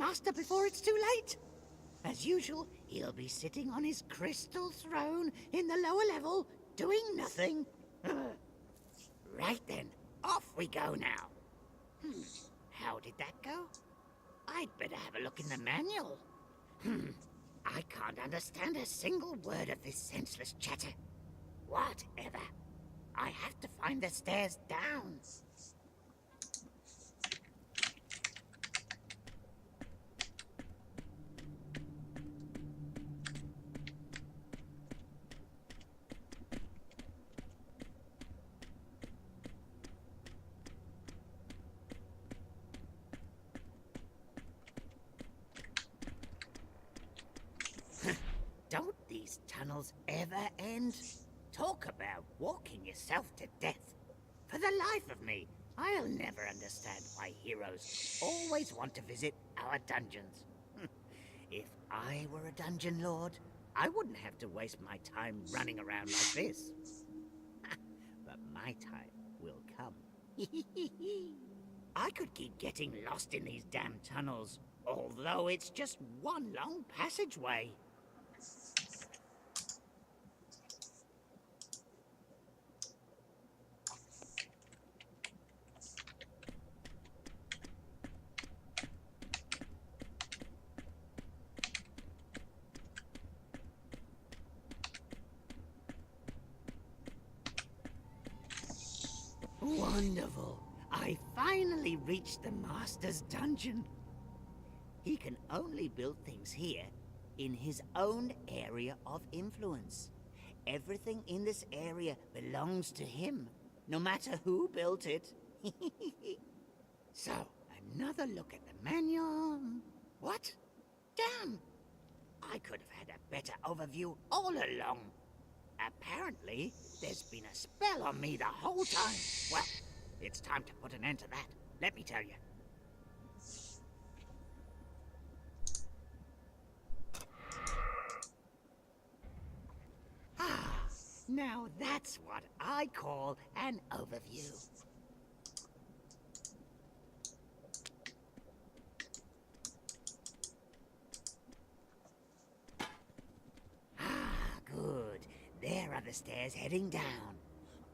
Master before it's too late. As usual, he'll be sitting on his crystal throne in the lower level, doing nothing. Right then, off we go now. How did that go? I'd better have a look in the manual. I can't understand a single word of this senseless chatter. Whatever. I have to find the stairs down. Don't these tunnels ever end? Talk about walking yourself to death. For the life of me, I'll never understand why heroes always want to visit our dungeons. If I were a dungeon lord, I wouldn't have to waste my time running around like this. But my time will come. I could keep getting lost in these damn tunnels, although it's just one long passageway. Wonderful! I finally reached the Master's dungeon. He can only build things here in his own area of influence. Everything in this area belongs to him, no matter who built it. So, another look at the manual. What? Damn! I could have had a better overview all along. Apparently, there's been a spell on me the whole time. Well, it's time to put an end to that, let me tell you. Ah, now that's what I call an overview. Ah, good. There are the stairs heading down.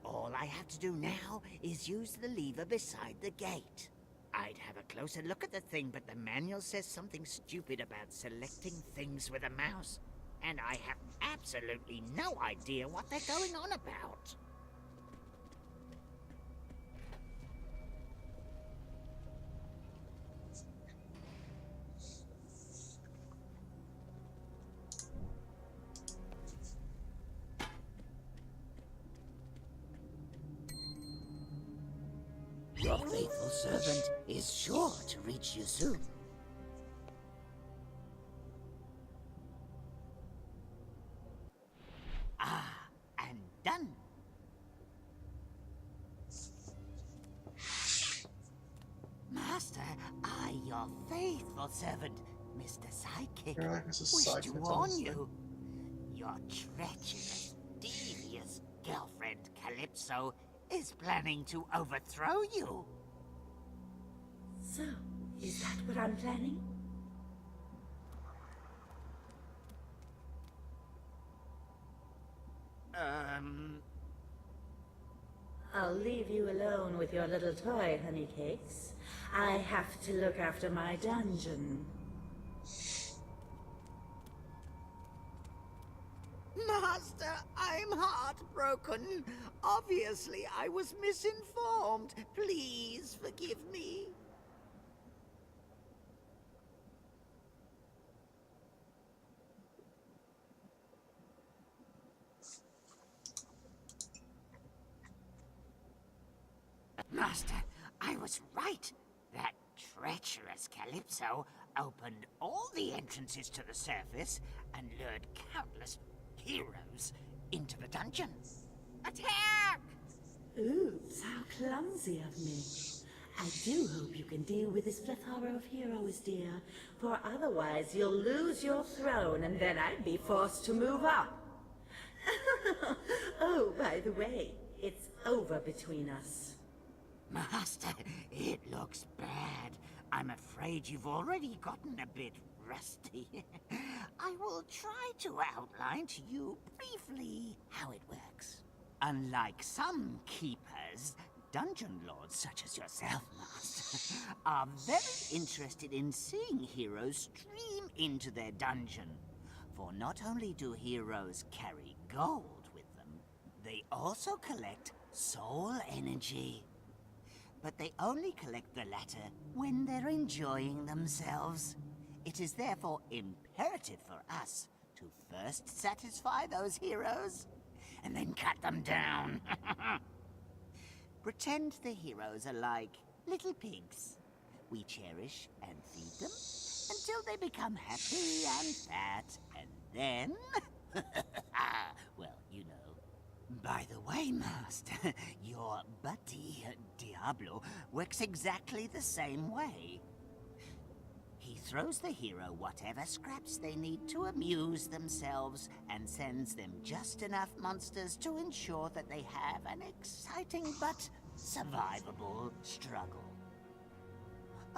All I have to do now is use the lever beside the gate. I'd have a closer look at the thing, but the manual says something stupid about selecting things with a mouse. And I have absolutely no idea what they're going on about. Your faithful servant is sure to reach you soon. Ah, and done. Master, I, your faithful servant, Mr. Sidekick, You're like Mrs. wish to Sidekick, warn honestly. you. Your treacherous, devious girlfriend, Calypso, is planning to overthrow you. So, is that what I'm planning? I'll leave you alone with your little toy, Honeycakes. I have to look after my dungeon. Master, I'm heartbroken. Obviously, I was misinformed. Please forgive me. Master, I was right. That treacherous Calypso opened all the entrances to the surface and lured countless heroes into the dungeon. Attack! Oops, how clumsy of me. I do hope you can deal with this plethora of heroes, dear, for otherwise you'll lose your throne and then I'd be forced to move up. Oh, by the way, it's over between us. Master, it looks bad. I'm afraid you've already gotten a bit rusty. I will try to outline to you briefly how it works. Unlike some keepers, dungeon lords such as yourself, Master, are very interested in seeing heroes stream into their dungeon. For not only do heroes carry gold with them, they also collect soul energy. But they only collect the latter when they're enjoying themselves. It is therefore imperative for us to first satisfy those heroes, and then cut them down. Pretend the heroes are like little pigs. We cherish and feed them until they become happy and fat, and then... well, you know. By the way, Master, your buddy, Diablo, works exactly the same way. He throws the hero whatever scraps they need to amuse themselves and sends them just enough monsters to ensure that they have an exciting but survivable struggle.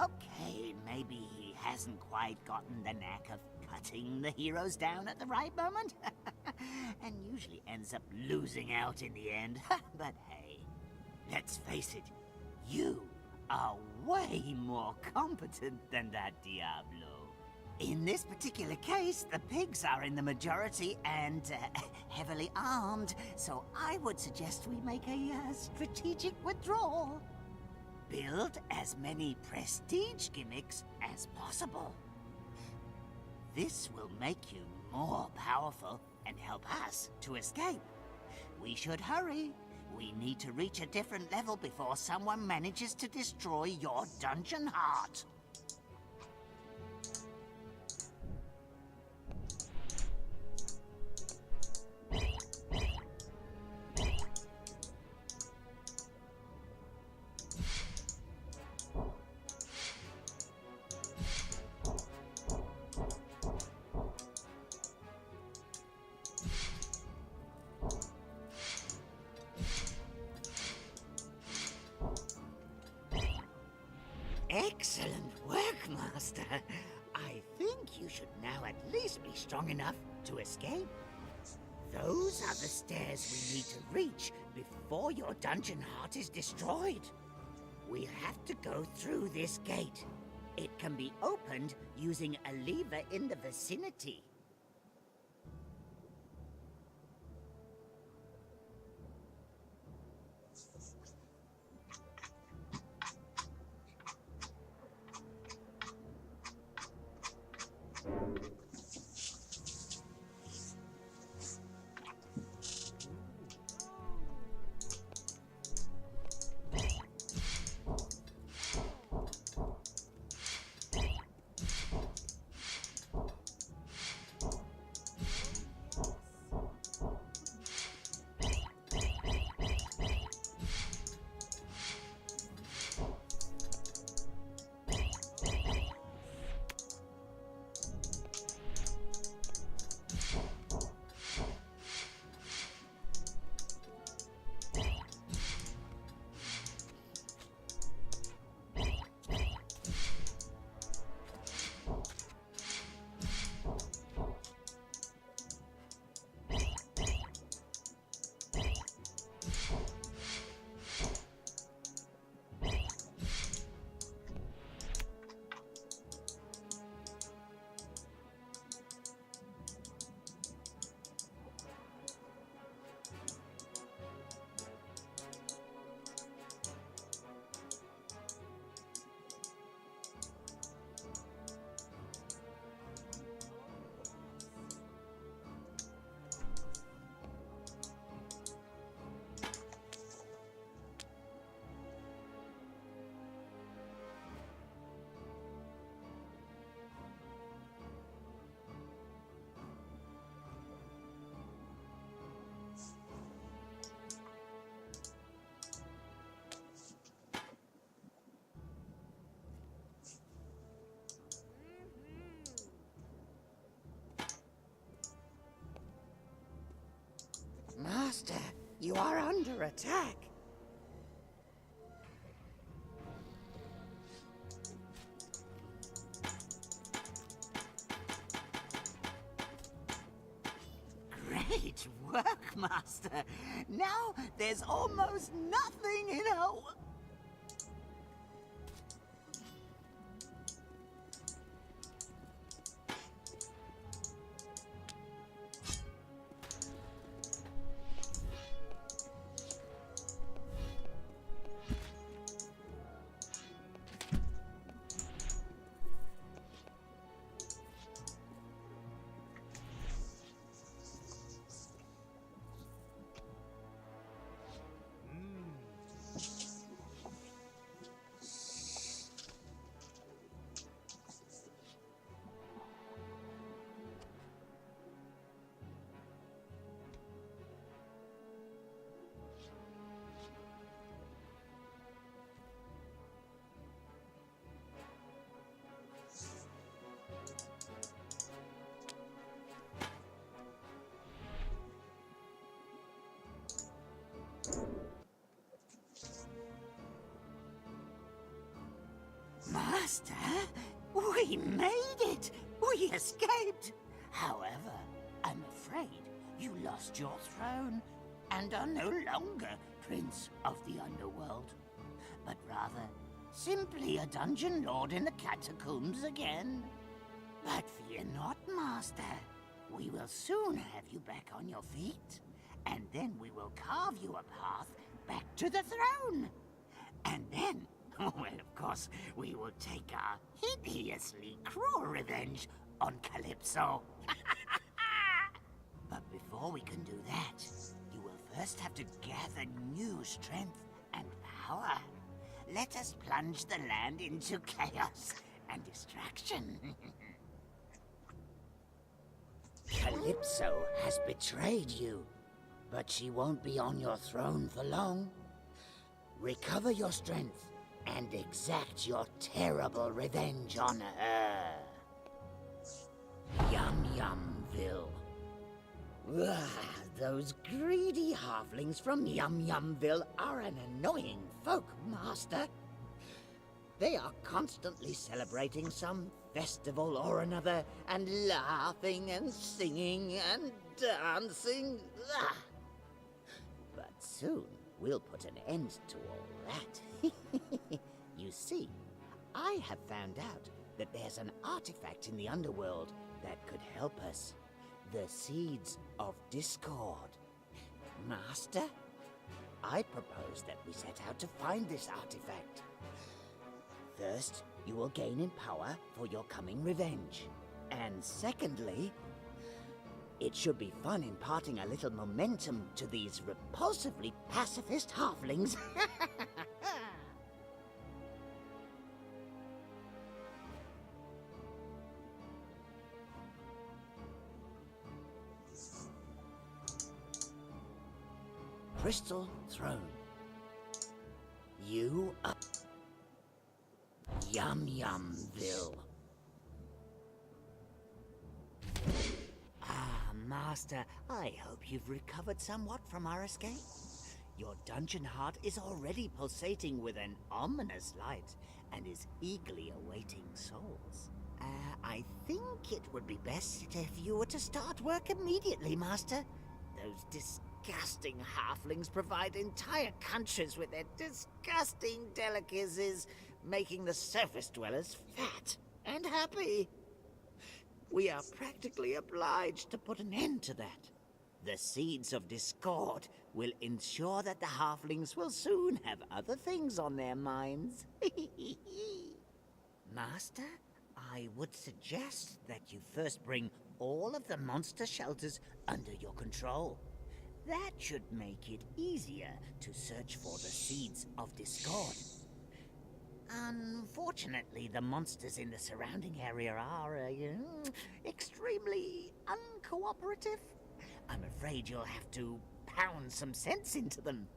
Okay, maybe he hasn't quite gotten the knack of cutting the heroes down at the right moment, and usually ends up losing out in the end. But hey, let's face it, you are way more competent than that Diablo. In this particular case, the pigs are in the majority and heavily armed, so I would suggest we make a strategic withdrawal. Build as many prestige gimmicks as possible. This will make you more powerful and help us to escape. We should hurry. We need to reach a different level before someone manages to destroy your dungeon heart. Excellent work, Master. I think you should now at least be strong enough to escape. Those are the stairs we need to reach before your dungeon heart is destroyed. We have to go through this gate. It can be opened using a lever in the vicinity. Master, you are under attack. Look, Master, now there's almost nothing in her... Master, we made it! We escaped! However, I'm afraid you lost your throne and are no longer Prince of the Underworld, but rather simply a dungeon lord in the catacombs again. But fear not, Master. We will soon have you back on your feet, and then we will carve you a path back to the throne. And then, well, of course, we will take our hideously cruel revenge on Calypso. But before we can do that, you will first have to gather new strength and power. Let us plunge the land into chaos and distraction. Calypso has betrayed you, but she won't be on your throne for long. Recover your strength and exact your terrible revenge on her. Yum Yumville. Those greedy halflings from Yum Yumville are an annoying folk, Master. They are constantly celebrating some festival or another, and laughing and singing and dancing. But soon we'll put an end to all that. You see, I have found out that there's an artifact in the underworld that could help us. The Seeds of Discord. Master, I propose that we set out to find this artifact. First, you will gain in power for your coming revenge. And secondly, it should be fun imparting a little momentum to these repulsively pacifist halflings. Crystal Throne. You are... Yum Yumville. Master, I hope you've recovered somewhat from our escape. Your dungeon heart is already pulsating with an ominous light and is eagerly awaiting souls. I think it would be best if you were to start work immediately, Master. Those disgusting halflings provide entire countries with their disgusting delicacies, making the surface dwellers fat and happy. We are practically obliged to put an end to that. The Seeds of Discord will ensure that the halflings will soon have other things on their minds. Master, I would suggest that you first bring all of the monster shelters under your control. That should make it easier to search for the Seeds of Discord. Unfortunately, the monsters in the surrounding area are, extremely uncooperative. I'm afraid you'll have to pound some sense into them.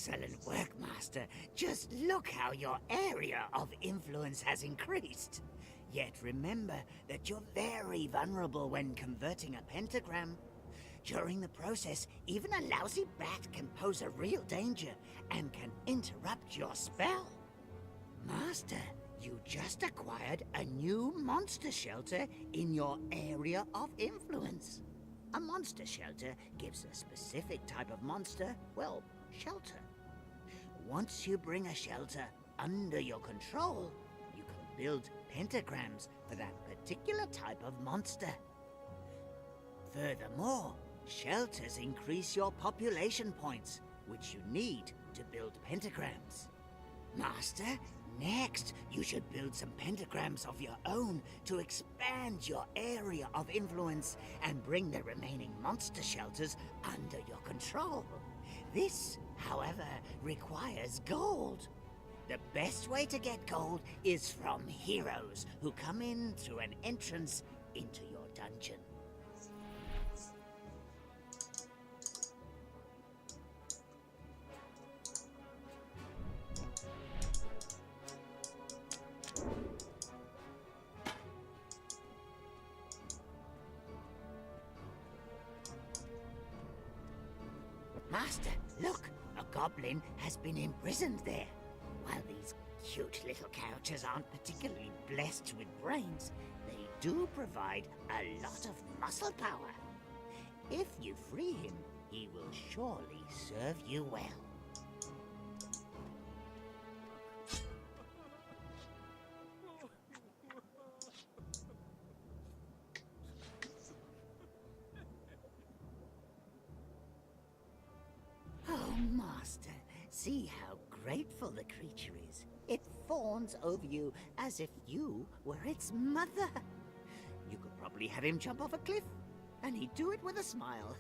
Excellent work, Master. Just look how your area of influence has increased. Yet remember that you're very vulnerable when converting a pentagram. During the process, even a lousy bat can pose a real danger and can interrupt your spell. Master, you just acquired a new monster shelter in your area of influence. A monster shelter gives a specific type of monster, well, shelter. Once you bring a shelter under your control, you can build pentagrams for that particular type of monster. Furthermore, shelters increase your population points, which you need to build pentagrams. Master, next you should build some pentagrams of your own to expand your area of influence and bring the remaining monster shelters under your control. This, however, requires gold. The best way to get gold is from heroes who come in through an entrance into your dungeon. Master, look! A goblin has been imprisoned there. While these cute little characters aren't particularly blessed with brains, they do provide a lot of muscle power. If you free him, he will surely serve you well. Oh, Master, see how grateful the creature is. It fawns over you as if you were its mother. You could probably have him jump off a cliff, and he'd do it with a smile.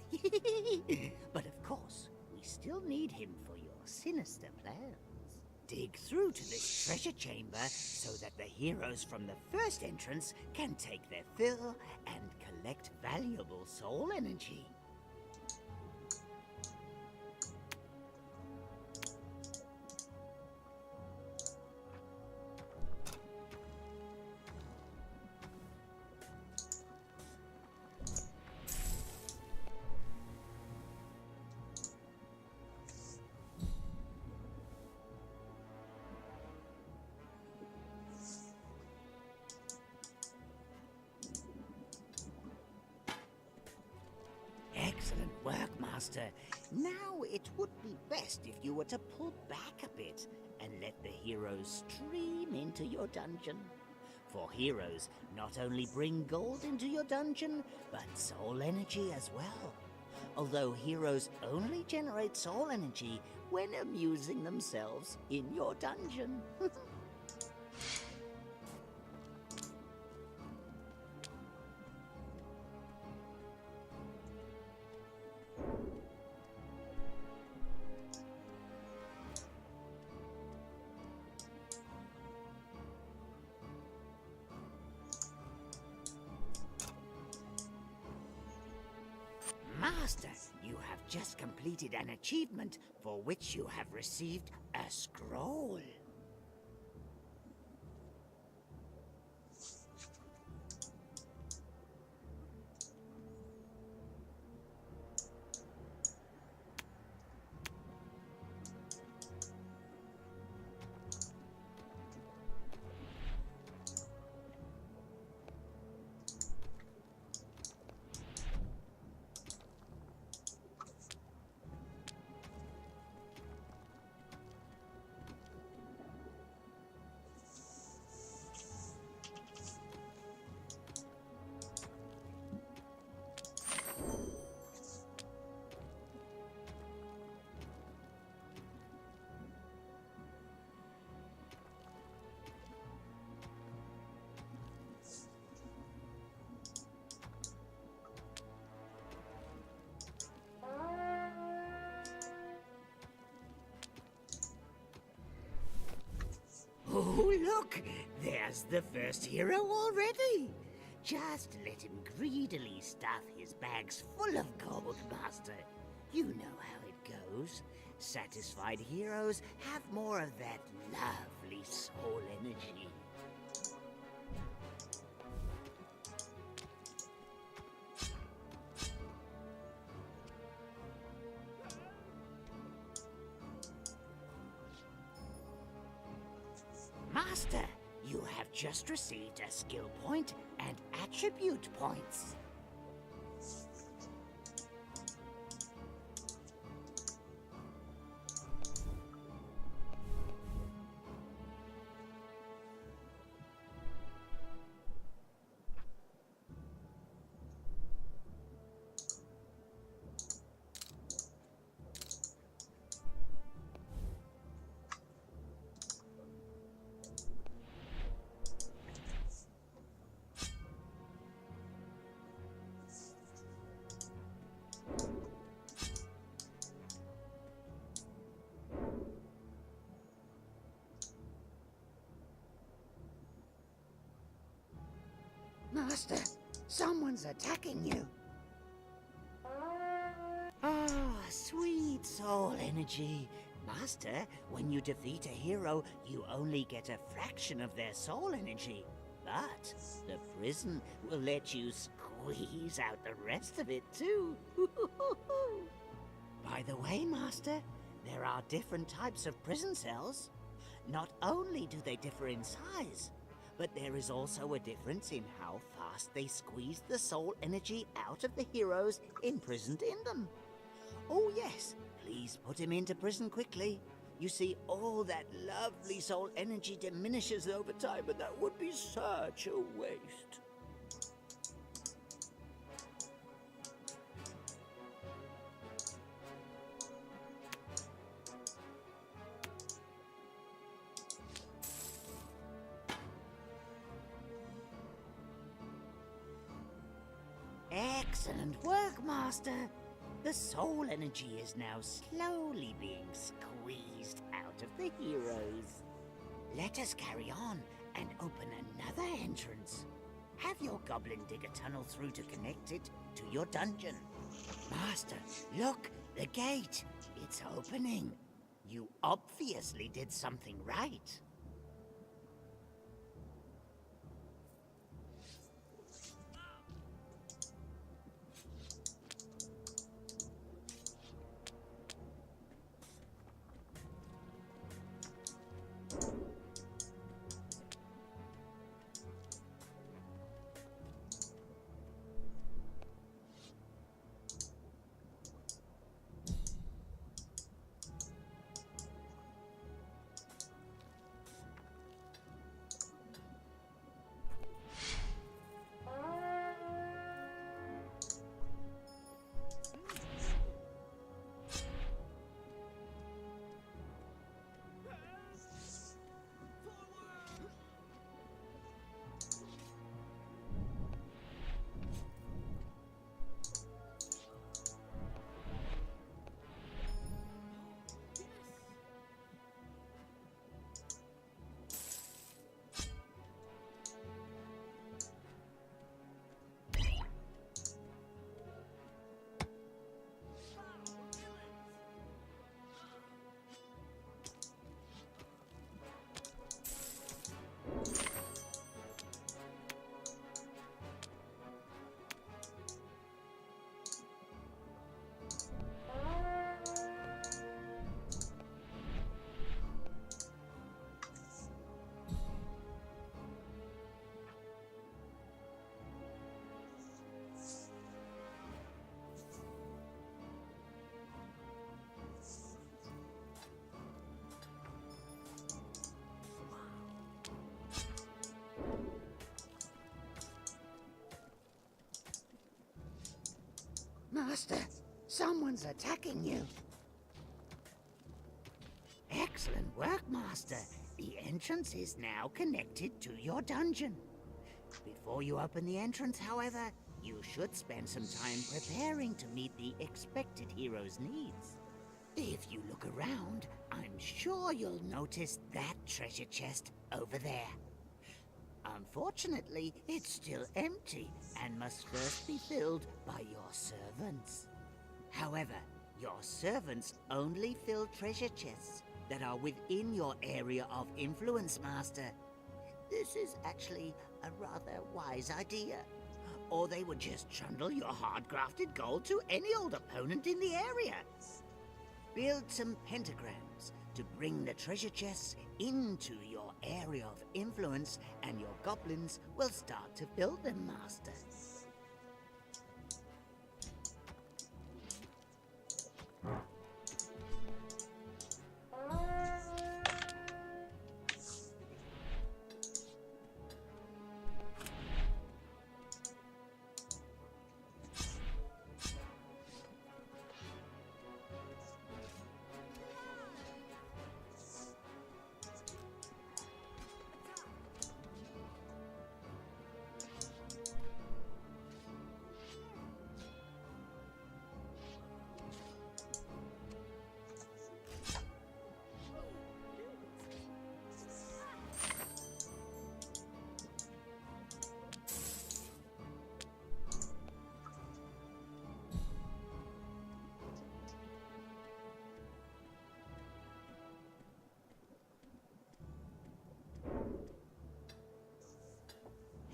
But of course, we still need him for your sinister plans. Dig through to this treasure chamber so that the heroes from the first entrance can take their fill and collect valuable soul energy. Excellent work, Master. Now it would be best if you were to pull back a bit and let the heroes stream into your dungeon. For heroes not only bring gold into your dungeon, but soul energy as well. Although heroes only generate soul energy when amusing themselves in your dungeon. Master, you have just completed an achievement for which you have received a scroll. Oh, look! There's the first hero already! Just let him greedily stuff his bags full of gold, Master. You know how it goes. Satisfied heroes have more of that lovely soul energy. Master, you have just received a skill point and attribute points. Master, someone's attacking you. Ah, sweet soul energy. Master, when you defeat a hero, you only get a fraction of their soul energy. But the prison will let you squeeze out the rest of it too. By the way, Master, there are different types of prison cells. Not only do they differ in size, but there is also a difference in how fast they squeeze the soul energy out of the heroes imprisoned in them. Oh yes, please put him into prison quickly. You see, all that lovely soul energy diminishes over time, and that would be such a waste. Excellent work, Master. The soul energy is now slowly being squeezed out of the heroes. Let us carry on and open another entrance. Have your goblin dig a tunnel through to connect it to your dungeon. Master, look, the gate. It's opening. You obviously did something right. Master, someone's attacking you. Excellent work, Master. The entrance is now connected to your dungeon. Before you open the entrance, however, you should spend some time preparing to meet the expected hero's needs. If you look around, I'm sure you'll notice that treasure chest over there. Unfortunately, it's still empty and must first be filled by your servants. However, Your servants only fill treasure chests that are within your area of influence, Master. This is actually a rather wise idea. Or they would just trundle your hard-grafted gold to any old opponent in the area. Build some pentagrams to bring the treasure chests into your area of influence, and your goblins will start to build them, Master.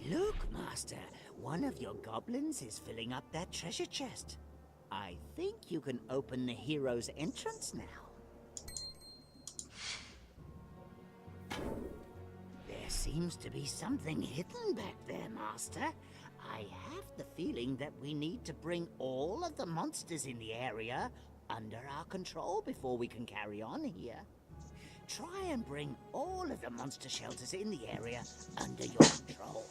Look, Master, one of your goblins is filling up that treasure chest. I think you can open the hero's entrance now. There seems to be something hidden back there, Master. I have the feeling that we need to bring all of the monsters in the area under our control before we can carry on here. Try and bring all of the monster shelters in the area under your control.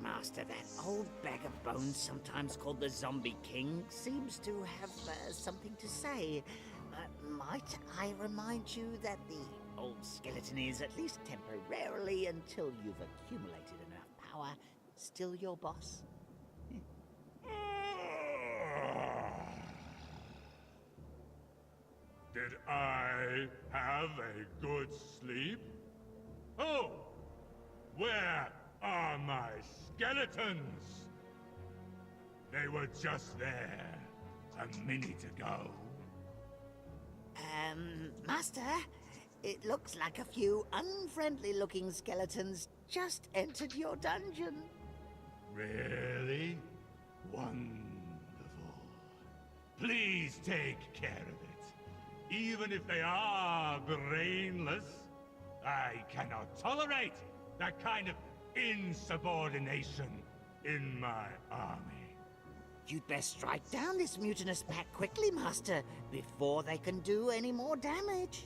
Master, that old bag of bones, sometimes called the Zombie King, seems to have something to say. Might I remind you that the old skeleton is, at least temporarily, until you've accumulated enough power, still your boss? Did I have a good sleep? Oh! Where are my skeletons? They were just there a minute ago. Master, it looks like a few unfriendly-looking skeletons just entered your dungeon. Really? Wonderful. Please take care of it. Even if they are brainless, I cannot tolerate that kind of insubordination in my army. You'd best strike down this mutinous pack quickly, Master, before they can do any more damage.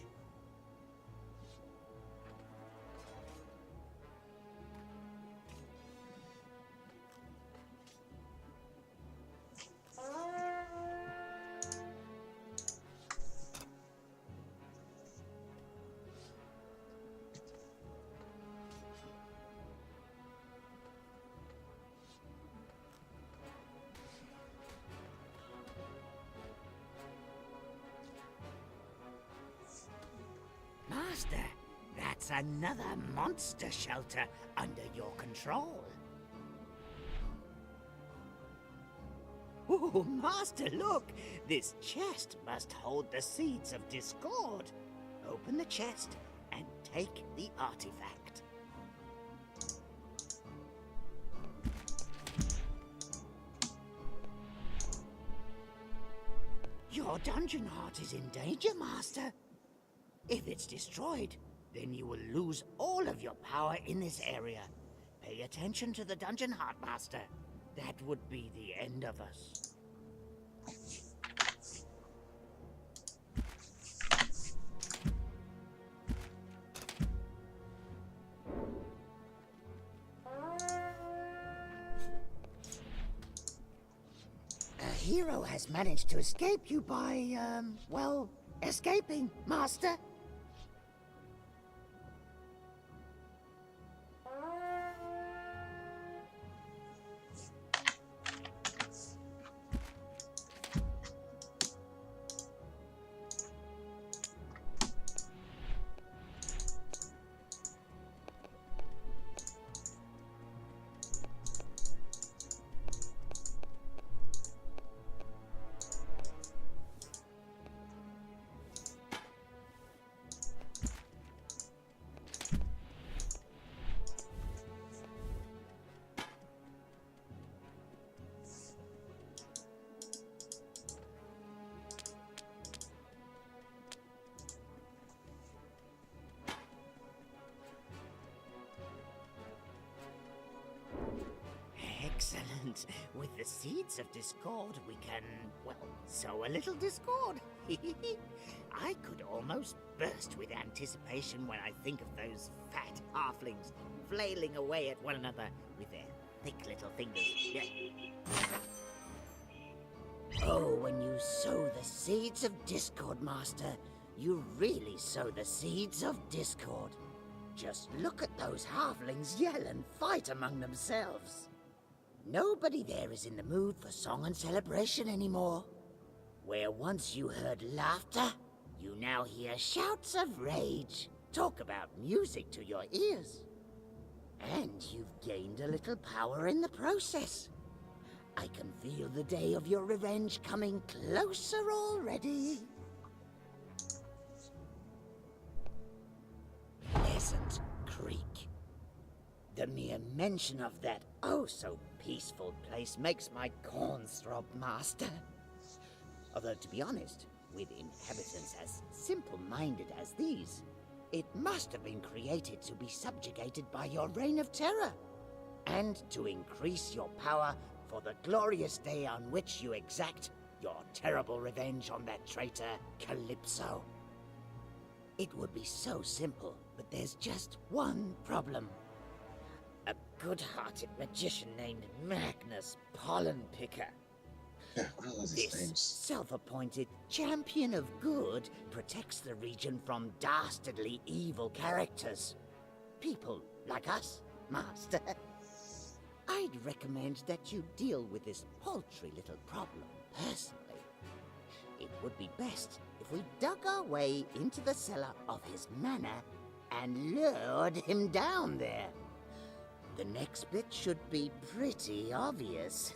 Master, that's another monster shelter under your control. Oh, Master, look! This chest must hold the seeds of discord. Open the chest and take the artifact. Your dungeon heart is in danger, Master. If it's destroyed, then you will lose all of your power in this area. Pay attention to the dungeon heart, Master. That would be the end of us. A hero has managed to escape you by, well, escaping, Master. Excellent. With the seeds of discord, we can, well, sow a little discord. I could almost burst with anticipation when I think of those fat halflings flailing away at one another with their thick little fingers. Yeah. Oh, when you sow the seeds of discord, Master, you really sow the seeds of discord. Just look at those halflings yell and fight among themselves. Nobody there is in the mood for song and celebration anymore. Where once you heard laughter, you now hear shouts of rage. Talk about music to your ears. And you've gained a little power in the process. I can feel the day of your revenge coming closer already. Pleasant Creek. The mere mention of that oh-so-peaceful place makes my corns throb, Master. Although, to be honest, with inhabitants as simple-minded as these, it must have been created to be subjugated by your reign of terror, and to increase your power for the glorious day on which you exact your terrible revenge on that traitor, Calypso. It would be so simple, but there's just one problem. A good-hearted magician named Magnus Pollenpicker. Yeah, all those This names. self-appointed champion of good protects the region from dastardly evil characters. People like us, Master. I'd recommend that you deal with this paltry little problem personally. It would be best if we dug our way into the cellar of his manor and lured him down there. The next bit should be pretty obvious.